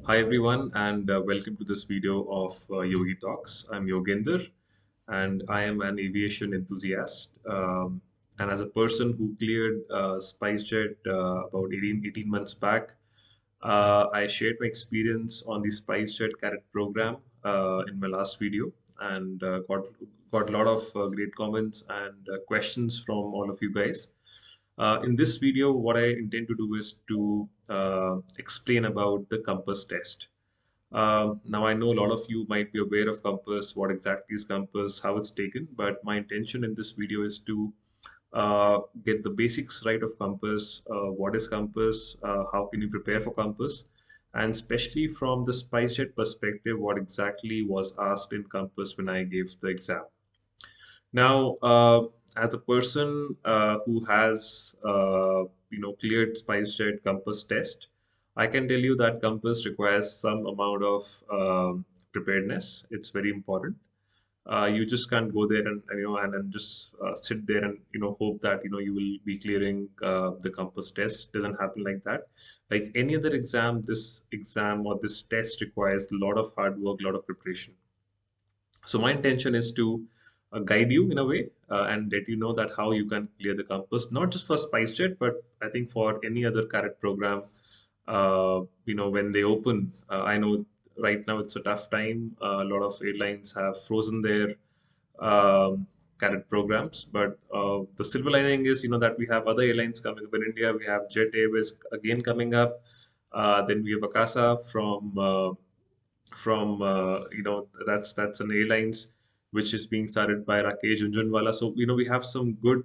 Hi everyone, and welcome to this video of Yogi Talks. I'm Yogender, and I am an aviation enthusiast. And as a person who cleared SpiceJet about 18 months back, I shared my experience on the SpiceJet cadet program in my last video, and got a lot of great comments and questions from all of you guys. In this video, what I intend to do is to explain about the compass test. Now, I know a lot of you might be aware of compass, what exactly is compass, how it's taken, but my intention in this video is to get the basics right of compass, what is compass, how can you prepare for compass, and especially from the SpiceJet perspective, what exactly was asked in compass when I gave the exam. Now, as a person who has cleared SpiceJet Compass test, I can tell you that Compass requires some amount of preparedness. It's very important. You just can't go there and just sit there and hope that you will be clearing the Compass test. Doesn't happen like that. Like any other exam, this exam or this test requires a lot of hard work, a lot of preparation. So my intention is to guide you in a way and let you know that how you can clear the compass, not just for SpiceJet, but I think for any other cadet program. When they open, I know right now it's a tough time. A lot of airlines have frozen their cadet programs, but the silver lining is, that we have other airlines coming up in India. We have Jet Airways again coming up. Then we have Akasa from that's an airlines which is being started by Rakesh Jhunjhunwala. So we have some good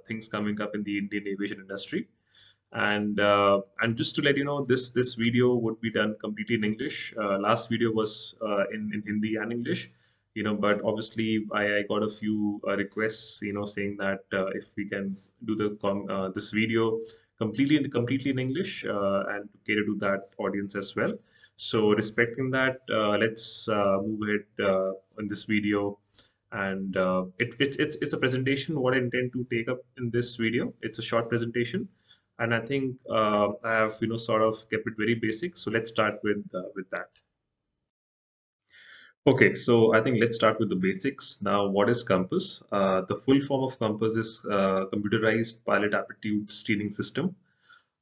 things coming up in the Indian aviation industry. And just to let you know, this video would be done completely in English. Last video was in Hindi and English, but obviously I got a few requests, saying that if we can do this video completely in English and to cater to that audience as well. So respecting that, let's move ahead in this video. And it's a presentation. What I intend to take up in this video, it's a short presentation, and I think I have sort of kept it very basic. So let's start with that. Okay, so I think let's start with the basics. Now, what is Compass? The full form of Compass is computerized pilot aptitude screening system,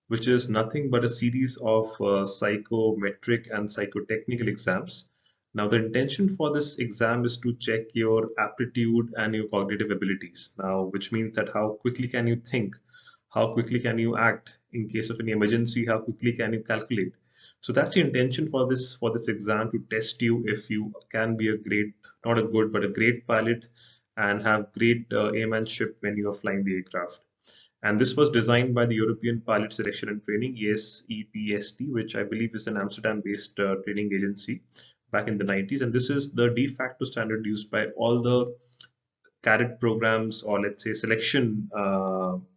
which is nothing but a series of psychometric and psychotechnical exams. Now, the intention for this exam is to check your aptitude and your cognitive abilities. Now, which means that how quickly can you think, how quickly can you act in case of any emergency, how quickly can you calculate. So that's the intention for this exam, to test you if you can be a great, not a good, but a great pilot and have great airmanship when you are flying the aircraft. And this was designed by the European Pilot Selection and Training, ESEPST, which I believe is an Amsterdam-based training agency back in the 90s. And this is the de facto standard used by all the cadet programs, or let's say selection,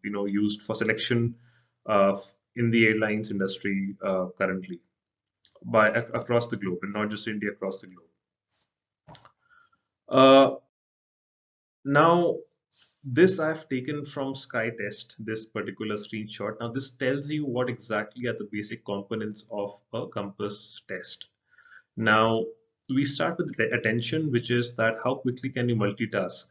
used for selection in the airlines industry currently across the globe, and not just India, across the globe. Uh, Now, this I've taken from SkyTest, this particular screenshot. Now, this tells you what exactly are the basic components of a compass test. Now, we start with attention, which is that how quickly can you multitask,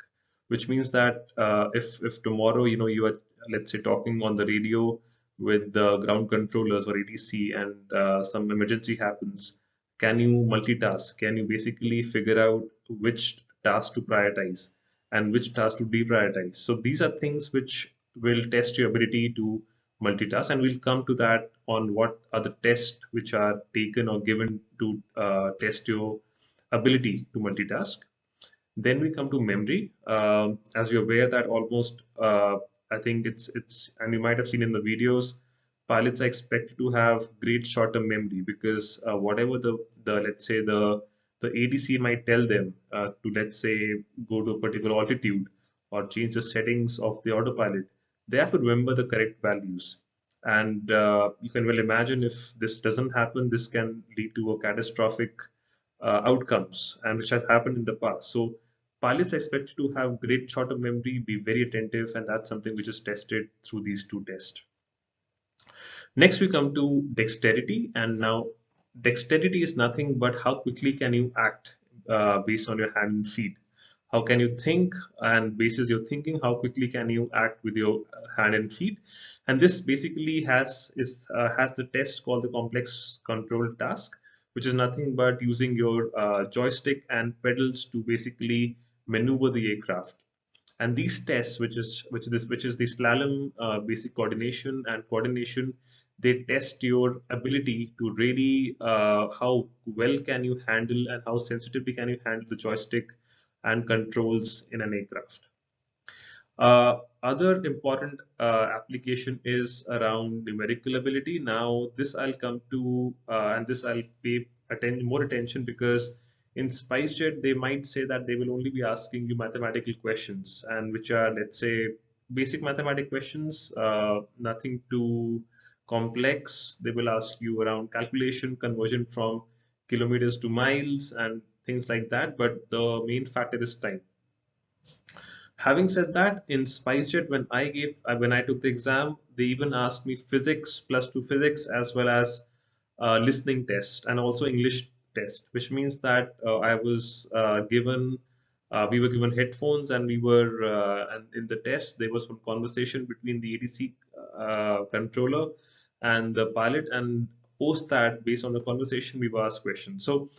which means that if tomorrow, you are, let's say, talking on the radio with the ground controllers or ATC, and some emergency happens, can you multitask? Can you basically figure out which task to prioritize and which task to deprioritize? So these are things which will test your ability to multitask, and we'll come to that on what are the tests which are taken or given to test your ability to multitask. Then we come to memory. As you're aware that almost, I think and you might have seen in the videos, pilots are expected to have great short-term memory, because whatever the let's say the ADC might tell them to, let's say, go to a particular altitude or change the settings of the autopilot, they have to remember the correct values. And you can well imagine, if this doesn't happen, this can lead to a catastrophic outcomes, and which has happened in the past. So pilots are expected to have great short-term memory, be very attentive, and that's something which is tested through these two tests. Next, we come to dexterity, and now dexterity is nothing but how quickly can you act based on your hand and feet. How can you think, and basis your thinking, how quickly can you act with your hand and feet. And this basically has the test called the complex control task, which is nothing but using your joystick and pedals to basically maneuver the aircraft. And these tests, which is the slalom basic coordination and coordination, they test your ability to really how well can you handle and how sensitively can you handle the joystick and controls in an aircraft. Other important application is around numerical ability. Now, this I'll come to, and this I'll pay more attention, because in SpiceJet they might say that they will only be asking you mathematical questions, and which are, let's say, basic mathematical questions, nothing too complex. They will ask you around calculation, conversion from kilometers to miles, and things like that. But the main factor is time. Having said that, in SpiceJet, when I took the exam, they even asked me physics plus two physics, as well as listening test and also English test, which means that I was given we were given headphones, and we were and in the test there was one conversation between the ATC controller and the pilot, and post that, based on the conversation, we were asked questions. So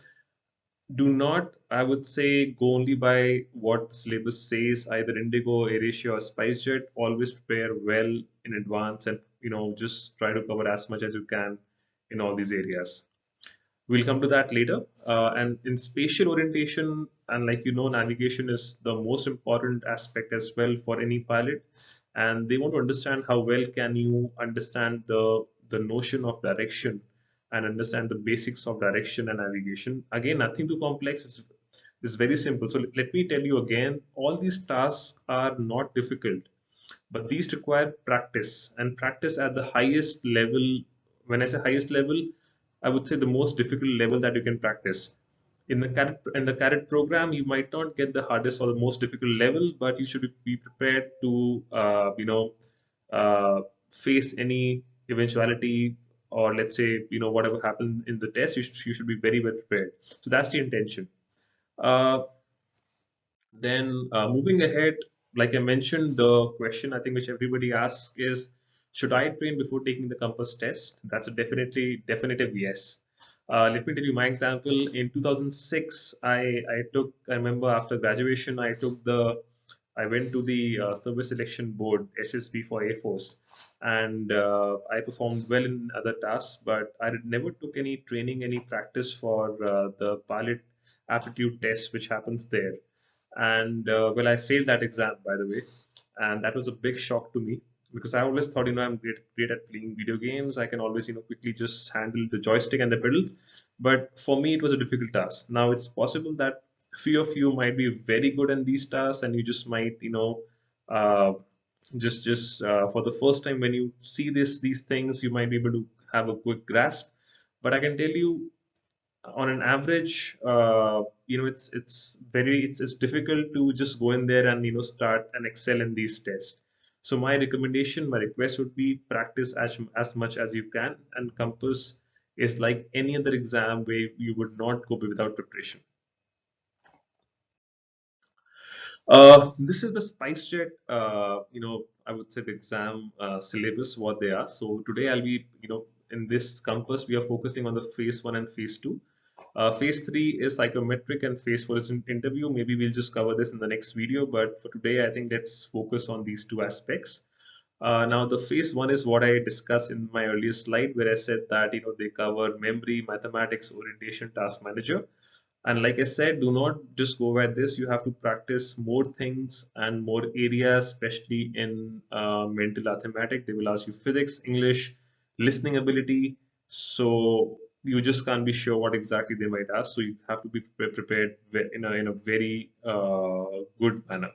do not, I would say, go only by what the syllabus says, either Indigo, AirAsia, or SpiceJet. Always prepare well in advance, and just try to cover as much as you can in all these areas. We'll come to that later. And in spatial orientation, and like navigation is the most important aspect as well for any pilot. And they want to understand how well can you understand the notion of direction and understand the basics of direction and navigation. Again, nothing too complex. It's very simple. So let me tell you again, all these tasks are not difficult, but these require practice, and practice at the highest level. When I say highest level, I would say the most difficult level that you can practice. In the cadet program, you might not get the hardest or the most difficult level, but you should be prepared to face any eventuality, or let's say whatever happened in the test. You should be very well prepared. So that's the intention. Uh, then moving ahead, like I mentioned, the question I think which everybody asks is, should I train before taking the compass test? That's a definitely definitive yes. Let me tell you my example. In 2006, I remember after graduation, I went to the Service Selection Board, SSB for Air Force, and I performed well in other tasks, but I never took any training, any practice for the pilot aptitude test, which happens there. And well, I failed that exam, by the way, and that was a big shock to me, because I always thought, I'm great at playing video games. I can always, quickly just handle the joystick and the pedals. But for me, it was a difficult task. Now, it's possible that few of you might be very good in these tasks, and you just might, uh, just for the first time when you see these things, you might be able to have a quick grasp. But I can tell you, on an average, it's difficult to just go in there and start and excel in these tests. So my request would be, practice as much as you can, and Compass is like any other exam where you would not go without preparation. This is the SpiceJet, I would say the exam syllabus, what they are. So today I'll be, in this Compass, we are focusing on the phase one and phase two. Phase three is psychometric, and phase four is an interview. Maybe we'll just cover this in the next video, but for today, I think let's focus on these two aspects. Now, the phase one is what I discussed in my earlier slide, where I said that they cover memory, mathematics, orientation, task manager. And like I said, do not just go by this. You have to practice more things and more areas, especially in mental arithmetic. They will ask you physics, English, listening ability. So you just can't be sure what exactly they might ask. So you have to be prepared in a very good manner.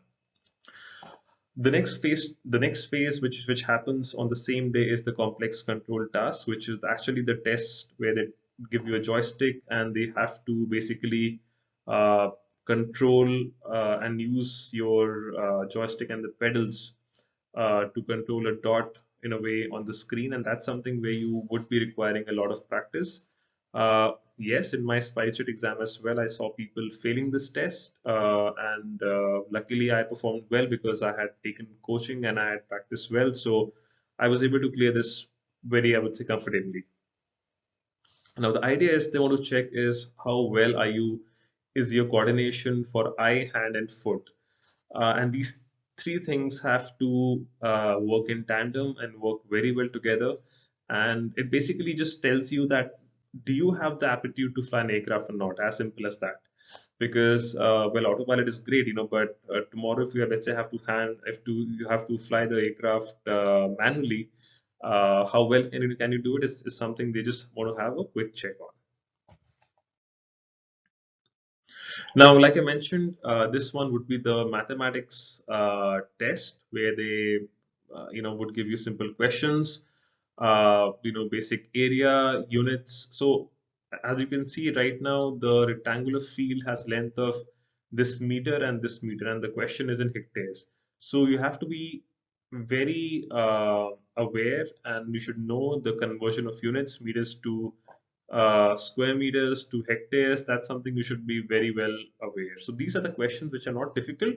The next phase, which happens on the same day, is the complex control task, which is actually the test where they give you a joystick, and they have to basically uh, control and use your joystick and the pedals to control a dot in a way on the screen, and that's something where you would be requiring a lot of practice. Yes, in my SpiceJet exam as well, I saw people failing this test, and luckily I performed well because I had taken coaching and I had practiced well, so I was able to clear this very, I would say, comfortably. Now, the idea is they want to check is how well are you, is your coordination for eye, hand, and foot. And these three things have to work in tandem and work very well together. And it basically just tells you that do you have the aptitude to fly an aircraft or not? As simple as that. Because well, autopilot is great, but tomorrow if you let's say have to you have to fly the aircraft manually, how well can you do it is something they just want to have a quick check on. Now, like I mentioned, this one would be the mathematics test where they, would give you simple questions, basic area, units. So, as you can see right now, the rectangular field has length of this meter and this meter, and the question is in hectares. So, you have to be very aware, and you should know the conversion of units, meters to square meters to hectares. That's something you should be very well aware. So these are the questions which are not difficult,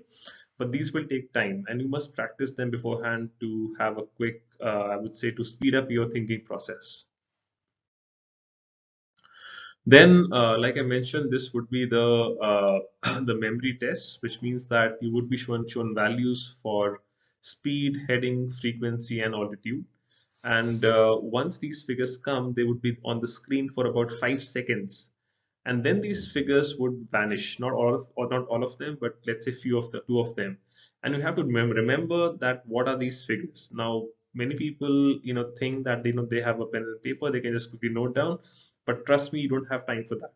but these will take time, and you must practice them beforehand to have a quick, I would say, to speed up your thinking process. Then, like I mentioned, this would be the the memory test, which means that you would be shown values for speed, heading, frequency, and altitude. And once these figures come, they would be on the screen for about 5 seconds, and then these figures would vanish. Not all of, or not all of them, but let's say few of the two of them. And you have to remember that what are these figures. Now, many people think that they have a pen and paper, they can just quickly note down, but trust me, you don't have time for that.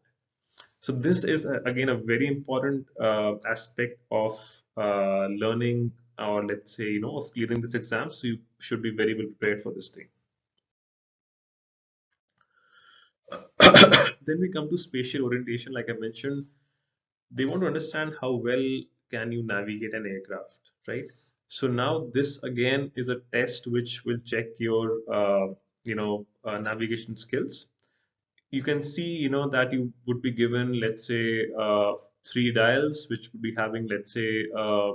So this is again a very important aspect of learning, or let's say of clearing this exam. So you should be very well prepared for this thing. Then we come to spatial orientation. Like I mentioned, they want to understand how well can you navigate an aircraft, right? So now this again is a test which will check your navigation skills. You can see that you would be given, let's say, three dials which would be having, let's say, a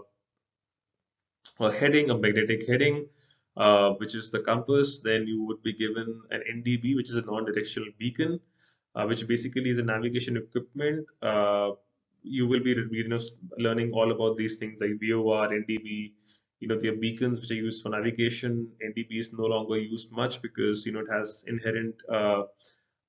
heading, a magnetic heading, which is the compass. Then you would be given an NDB, which is a non-directional beacon, which basically is a navigation equipment. You will be learning all about these things like VOR, NDB. There are beacons which are used for navigation. NDB is no longer used much because it has inherent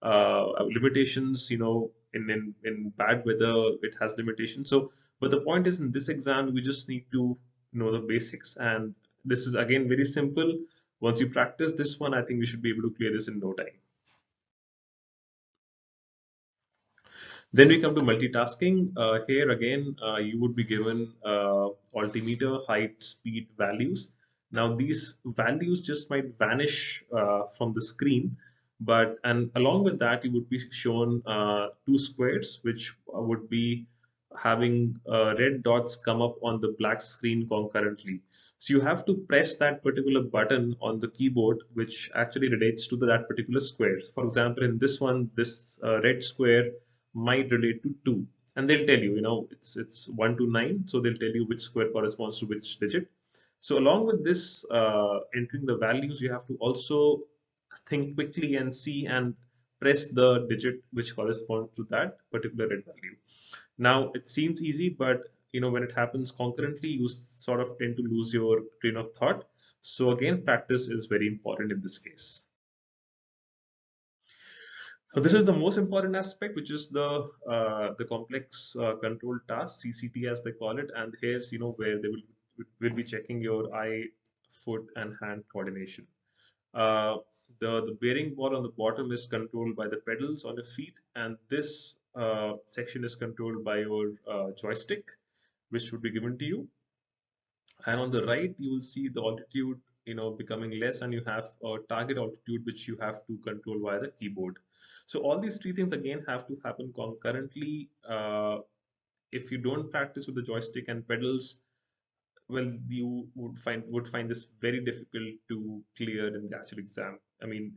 limitations. In bad weather, it has limitations. So, but the point is, in this exam, we just need to know the basics, and this is again very simple. Once you practice this one, I think we should be able to clear this in no time. Then we come to multitasking. Here again, you would be given altimeter, height, speed values. Now these values just might vanish from the screen, and along with that, you would be shown two squares, which would be having red dots come up on the black screen concurrently. So you have to press that particular button on the keyboard, which actually relates to that particular square. So for example, in this one, this red square might relate to 2, and they'll tell you, it's 1 to 9, so they'll tell you which square corresponds to which digit. So along with this entering the values, you have to also think quickly and see and press the digit which corresponds to that particular red value. Now it seems easy, but when it happens concurrently, you sort of tend to lose your train of thought. So again, practice is very important in this case. So this is the most important aspect, which is the complex control task, CCT as they call it, and here's where they will be checking your eye, foot, and hand coordination. Uh, the bearing ball on the bottom is controlled by the pedals on your feet, and this section is controlled by your joystick, which would be given to you. And on the right, you will see the altitude, becoming less, and you have a target altitude which you have to control via the keyboard. So all these three things again have to happen concurrently. If you don't practice with the joystick and pedals, well, you would find this very difficult to clear in the actual exam. I mean,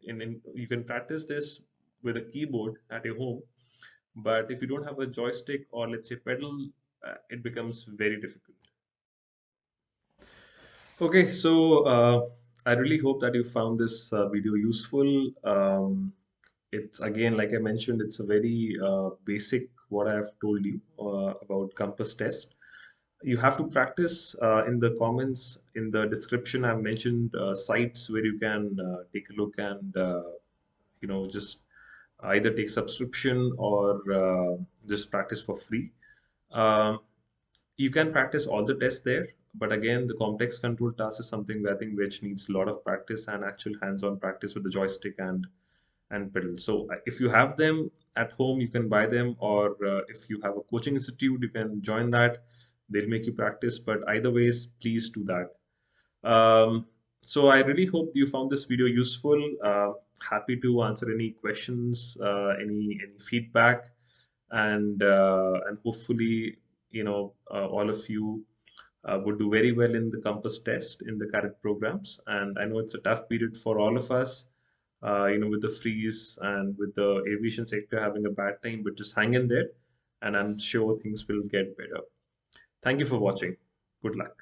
you can practice this, with a keyboard at your home, but if you don't have a joystick or let's say pedal, it becomes very difficult. Okay, so I really hope that you found this video useful. It's again, like I mentioned, it's a very basic what I have told you about compass test. You have to practice. In the comments, in the description, I've mentioned sites where you can take a look and just either take subscription or just practice for free. Um, you can practice all the tests there, but again, the complex control task is something that I think which needs a lot of practice and actual hands-on practice with the joystick and pedal. So if you have them at home, you can buy them, or if you have a coaching institute, you can join that. They'll make you practice, but either ways, please do that. So I really hope you found this video useful. Happy to answer any questions, any feedback, and hopefully all of you would do very well in the Compass test in the cadet programs. And I know it's a tough period for all of us, with the freeze and with the aviation sector having a bad time, but just hang in there, and I'm sure things will get better. Thank you for watching. Good luck.